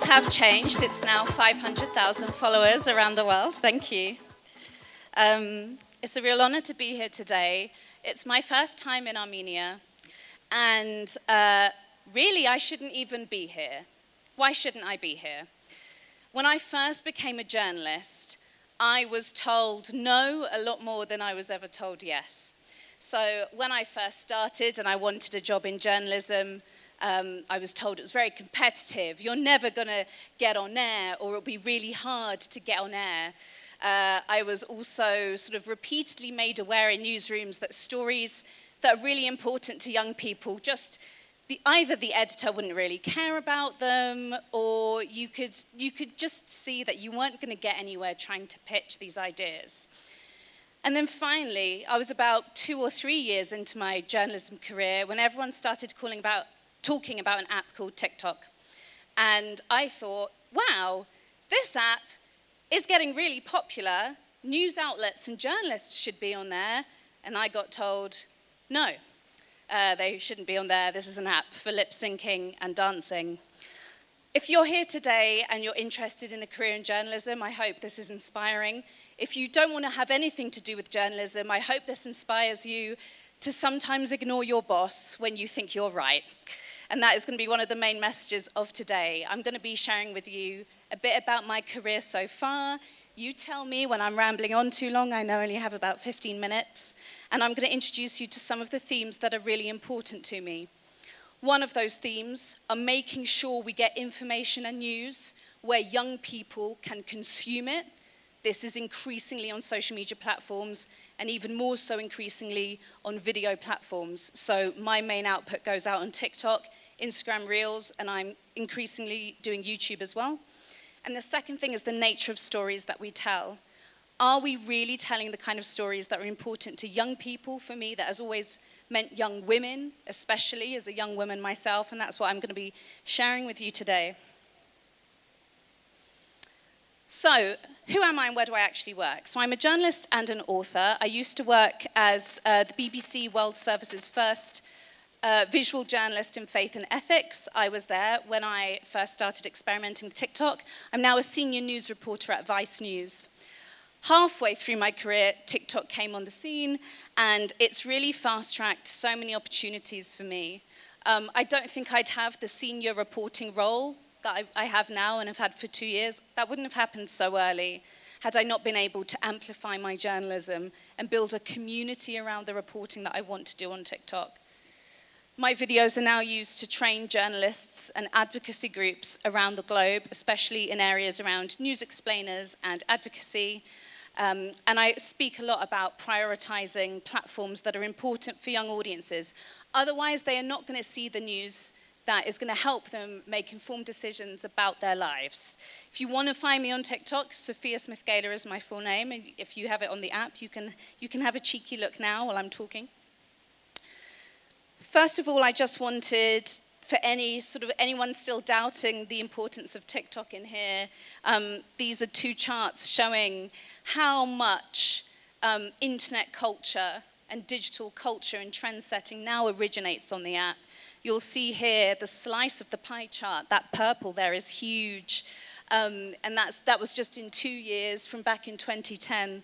have changed. It's now 500,000 followers around the world. Thank you. It's a real honor to be here today. It's my first time in Armenia, and really I shouldn't even be here. Why shouldn't I be here? When I first became a journalist, I was told no a lot more than I was ever told yes. So when I first started and I wanted a job in journalism, I was told it was very competitive. You're never going to get on air, or it'll be really hard to get on air. I was also sort of repeatedly made aware in newsrooms that stories that are really important to young people, just either the editor wouldn't really care about them, or you could just see that you weren't going to get anywhere trying to pitch these ideas. And then finally, I was about 2 or 3 years into my journalism career when everyone started talking about an app called TikTok. And I thought, wow, this app is getting really popular. News outlets and journalists should be on there. And I got told, no, they shouldn't be on there. This is an app for lip syncing and dancing. If you're here today and you're interested in a career in journalism, I hope this is inspiring. If you don't want to have anything to do with journalism, I hope this inspires you to sometimes ignore your boss when you think you're right. And that is going to be one of the main messages of today. I'm going to be sharing with you a bit about my career so far. You tell me when I'm rambling on too long. I know I only have about 15 minutes. And I'm going to introduce you to some of the themes that are really important to me. One of those themes are making sure we get information and news where young people can consume it. This is increasingly on social media platforms, and even more so increasingly on video platforms. So my main output goes out on TikTok, Instagram Reels, and I'm increasingly doing YouTube as well. And the second thing is the nature of stories that we tell. Are we really telling the kind of stories that are important to young people? For me, that has always meant young women, especially as a young woman myself, and that's what I'm going to be sharing with you today. So, who am I and where do I actually work? So I'm a journalist and an author. I used to work as the BBC World Service's first visual journalist in faith and ethics. I was there when I first started experimenting with TikTok. I'm now a senior news reporter at Vice News. Halfway through my career, TikTok came on the scene, and it's really fast-tracked so many opportunities for me. I don't think I'd have the senior reporting role that I have now and have had for 2 years. That wouldn't have happened so early had I not been able to amplify my journalism and build a community around the reporting that I want to do on TikTok. My videos are now used to train journalists and advocacy groups around the globe, especially in areas around news explainers and advocacy. And I speak a lot about prioritizing platforms that are important for young audiences. Otherwise, they are not going to see the news that is going to help them make informed decisions about their lives. If you want to find me on TikTok, Sophia Smith-Gaylor is my full name. And if you have it on the app, you can have a cheeky look now while I'm talking. First of all, I just wanted, for anyone still doubting the importance of TikTok in here, these are 2 charts showing how much internet culture and digital culture and trend setting now originates on the app. You'll see here the slice of the pie chart. That purple there is huge. And that was just in 2 years from back in 2010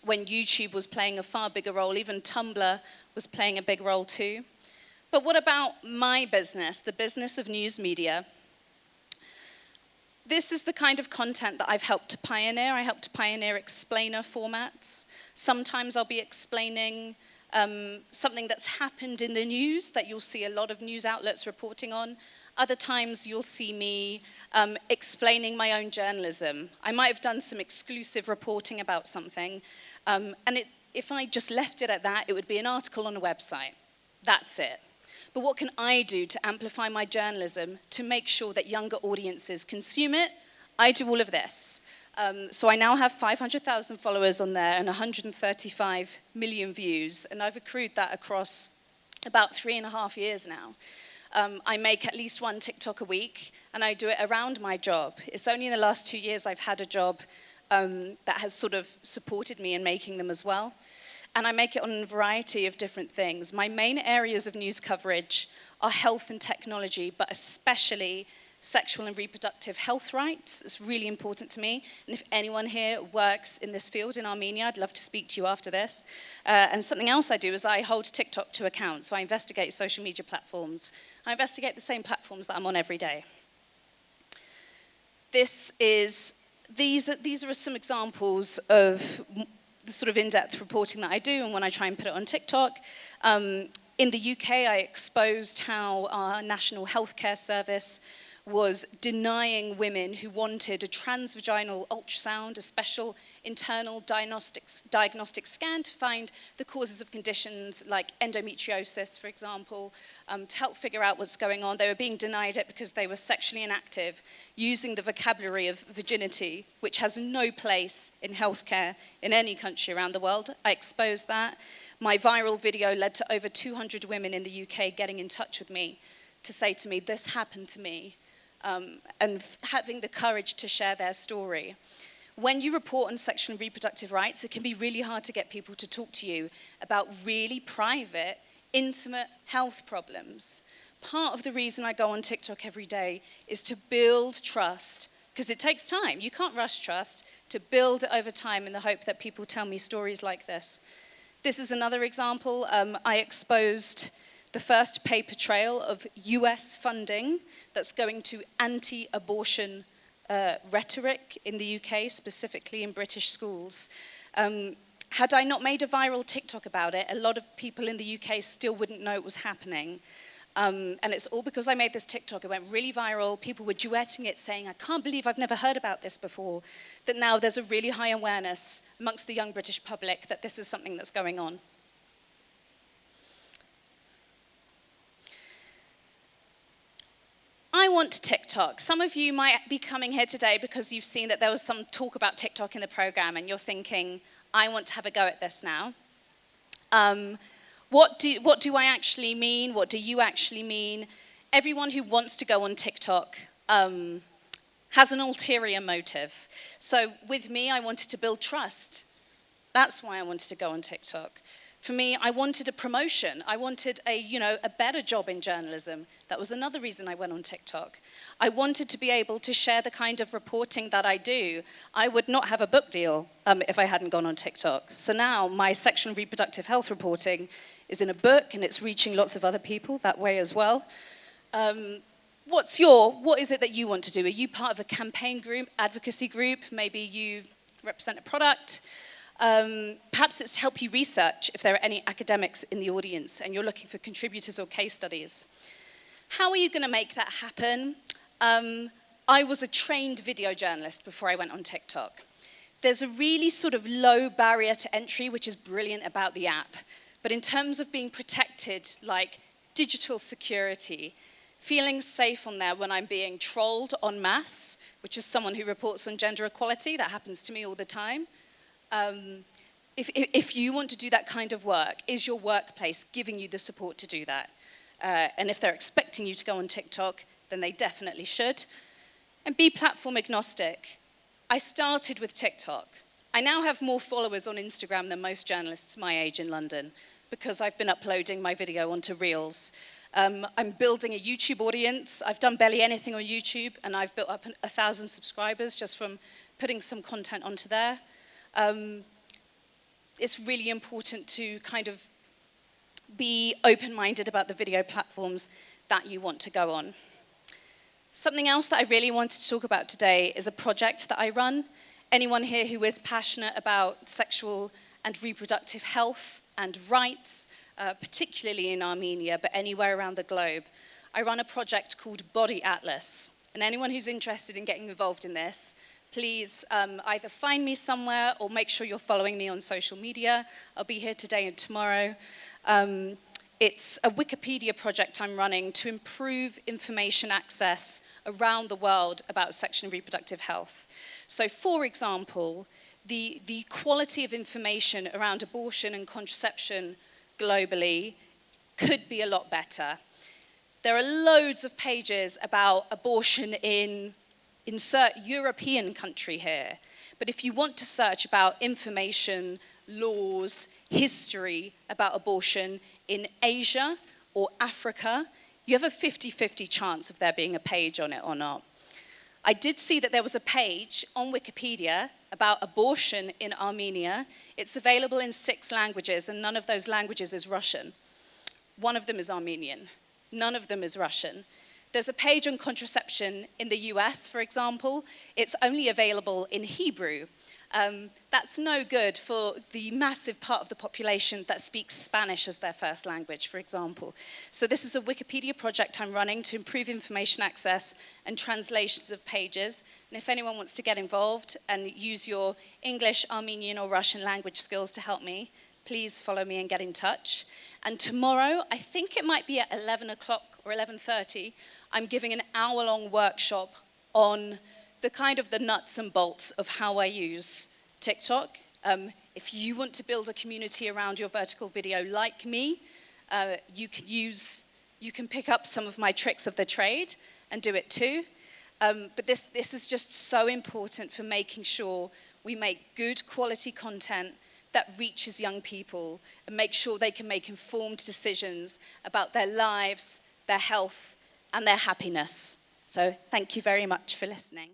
when YouTube was playing a far bigger role. Even Tumblr was playing a big role too. But what about my business, the business of news media? This is the kind of content that I've helped to pioneer. I helped to pioneer explainer formats. Sometimes I'll be explaining something that's happened in the news that you'll see a lot of news outlets reporting on. Other times you'll see me explaining my own journalism. I might have done some exclusive reporting about something, if I just left it at that, it would be an article on a website. That's it. But what can I do to amplify my journalism to make sure that younger audiences consume it? I do all of this. So I now have 500,000 followers on there and 135 million views, and I've accrued that across about 3.5 years now. I make at least 1 TikTok a week, and I do it around my job. It's only in the last 2 years I've had a job that has sort of supported me in making them as well. And I make it on a variety of different things. My main areas of news coverage are health and technology, but especially sexual and reproductive health rights. It's really important to me. And if anyone here works in this field in Armenia, I'd love to speak to you after this. And something else I do is I hold TikTok to account. So I investigate social media platforms. I investigate the same platforms that I'm on every day. These are some examples of the sort of in-depth reporting that I do and when I try and put it on TikTok. In the UK, I exposed how our National Healthcare Service was denying women who wanted a transvaginal ultrasound, a special internal diagnostic scan to find the causes of conditions like endometriosis, for example, to help figure out what's going on. They were being denied it because they were sexually inactive, using the vocabulary of virginity, which has no place in healthcare in any country around the world. I exposed that. My viral video led to over 200 women in the UK getting in touch with me to say to me, this happened to me. And having the courage to share their story. When you report on sexual and reproductive rights, it can be really hard to get people to talk to you about really private, intimate health problems. Part of the reason I go on TikTok every day is to build trust, because it takes time. You can't rush trust, to build it over time in the hope that people tell me stories like this. This is another example. I exposed the first paper trail of US funding that's going to anti-abortion rhetoric in the UK, specifically in British schools. Had I not made a viral TikTok about it, a lot of people in the UK still wouldn't know it was happening. And it's all because I made this TikTok. It went really viral. People were duetting it, saying, I can't believe I've never heard about this before. That now there's a really high awareness amongst the young British public that this is something that's going on. I want TikTok. Some of you might be coming here today because you've seen that there was some talk about TikTok in the program and you're thinking, I want to have a go at this now. What do I actually mean? What do you actually mean? Everyone who wants to go on TikTok has an ulterior motive. So with me, I wanted to build trust. That's why I wanted to go on TikTok. For me, I wanted a promotion. I wanted a better job in journalism. That was another reason I went on TikTok. I wanted to be able to share the kind of reporting that I do. I would not have a book deal if I hadn't gone on TikTok. So now my sexual and reproductive health reporting is in a book and it's reaching lots of other people that way as well. What is it that you want to do? Are you part of a campaign group, advocacy group? Maybe you represent a product. Perhaps it's to help you research if there are any academics in the audience and you're looking for contributors or case studies. How are you going to make that happen? I was a trained video journalist before I went on TikTok. There's a really sort of low barrier to entry, which is brilliant about the app. But in terms of being protected, like digital security, feeling safe on there when I'm being trolled en masse, which is someone who reports on gender equality, that happens to me all the time. If you want to do that kind of work, is your workplace giving you the support to do that? And if they're expecting you to go on TikTok, then they definitely should. And be platform agnostic. I started with TikTok. I now have more followers on Instagram than most journalists my age in London because I've been uploading my video onto Reels. I'm building a YouTube audience. I've done barely anything on YouTube, and I've built up 1,000 subscribers just from putting some content onto there. It's really important to kind of be open-minded about the video platforms that you want to go on. Something else that I really wanted to talk about today is a project that I run. Anyone here who is passionate about sexual and reproductive health and rights, particularly in Armenia, but anywhere around the globe, I run a project called Body Atlas. And anyone who's interested in getting involved in this, please either find me somewhere or make sure you're following me on social media. I'll be here today and tomorrow. It's a Wikipedia project I'm running to improve information access around the world about sexual and reproductive health. So, for example, the quality of information around abortion and contraception globally could be a lot better. There are loads of pages about abortion in insert European country here. But if you want to search about information, laws, history about abortion in Asia or Africa, you have a 50-50 chance of there being a page on it or not. I did see that there was a page on Wikipedia about abortion in Armenia. It's available in 6 languages, and none of those languages is Russian. One of them is Armenian. None of them is Russian. There's a page on contraception in the US, for example. It's only available in Hebrew. That's no good for the massive part of the population that speaks Spanish as their first language, for example. So this is a Wikipedia project I'm running to improve information access and translations of pages. And if anyone wants to get involved and use your English, Armenian, or Russian language skills to help me, please follow me and get in touch. And tomorrow, I think it might be at 11 o'clock or 11:30, I'm giving an hour-long workshop on the kind of the nuts and bolts of how I use TikTok. If you want to build a community around your vertical video like me, you can pick up some of my tricks of the trade and do it too. But this is just so important for making sure we make good quality content that reaches young people and make sure they can make informed decisions about their lives, their health, and their happiness. So thank you very much for listening.